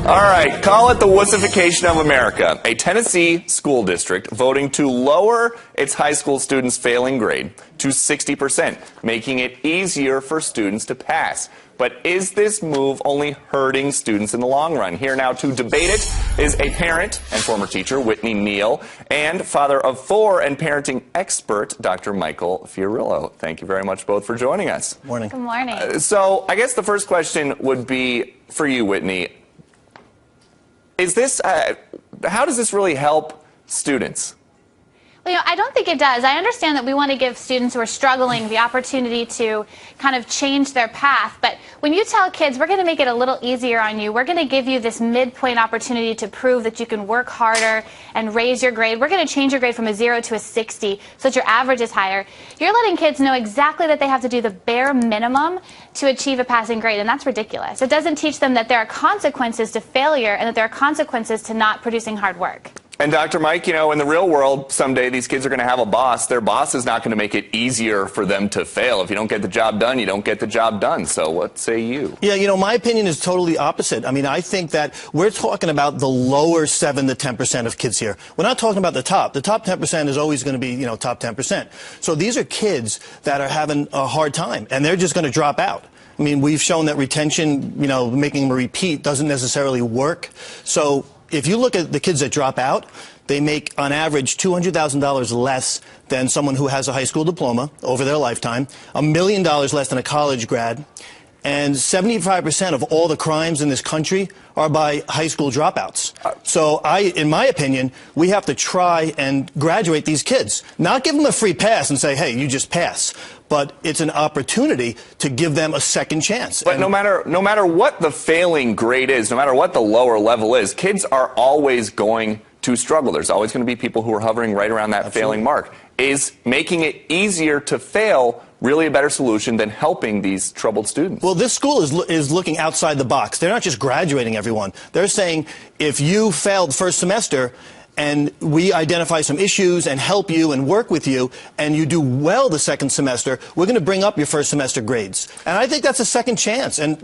All right, call it the wussification of America. A Tennessee school district voting to lower its high school students' failing grade to 60%, making it easier for students to pass. But is this move only hurting students in the long run? Here now to debate it is a parent and former teacher, Whitney Neal, and father of 4 and parenting expert, Dr. Michael Fiorillo. Thank you very much both for joining us. Morning. Good morning. So I guess the first question would be for you, Whitney. Is this, how does this really help students? Well, I don't think it does. I understand that we want to give students who are struggling the opportunity to kind of change their path. But when you tell kids, we're going to make it a little easier on you, we're going to give you this midpoint opportunity to prove that you can work harder and raise your grade. We're going to change your grade from a 0 to a 60 so that your average is higher. You're letting kids know exactly that they have to do the bare minimum to achieve a passing grade, and that's ridiculous. It doesn't teach them that there are consequences to failure and that there are consequences to not producing hard work. And Dr. Mike, in the real world, someday these kids are going to have a boss. Their boss is not going to make it easier for them to fail. If you don't get the job done, you don't get the job done. So what say you? Yeah, my opinion is totally opposite. I mean, I think that we're talking about the lower 7 to 10% of kids here. We're not talking about the top. The top 10% is always going to be, top 10%. So these are kids that are having a hard time, and they're just going to drop out. I mean, we've shown that retention, making them repeat doesn't necessarily work. So if you look at the kids that drop out, they make on average $200,000 less than someone who has a high school diploma over their lifetime, $1 million less than a college grad, and 75% of all the crimes in this country are by high school dropouts. So in my opinion, we have to try and graduate these kids. Not give them a free pass and say, hey, you just pass. But it's an opportunity to give them a second chance. But no matter what the failing grade is, no matter what the lower level is, kids are always going to struggle. There's always going to be people who are hovering right around that failing mark. Is making it easier to fail really a better solution than helping these troubled students? Well, this school is looking outside the box. They're not just graduating everyone. They're saying if you failed first semester and we identify some issues and help you and work with you, and you do well the second semester, we're going to bring up your first semester grades. And I think that's a second chance. And,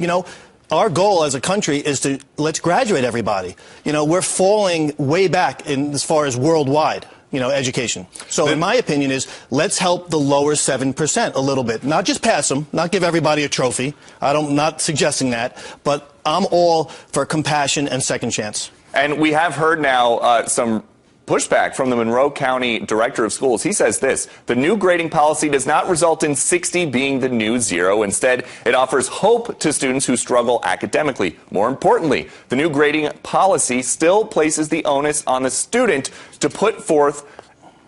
our goal as a country is to let's graduate everybody. We're falling way back as far as worldwide, education. So in my opinion is let's help the lower 7% a little bit. Not just pass them, not give everybody a trophy. I'm not suggesting that, but I'm all for compassion and second chance. And we have heard now some pushback from the Monroe County Director of Schools. He says this: the new grading policy does not result in 60 being the new 0. Instead, it offers hope to students who struggle academically. More importantly, the new grading policy still places the onus on the student to put forth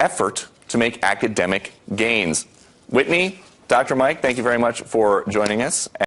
effort to make academic gains. Whitney, Dr. Mike, thank you very much for joining us.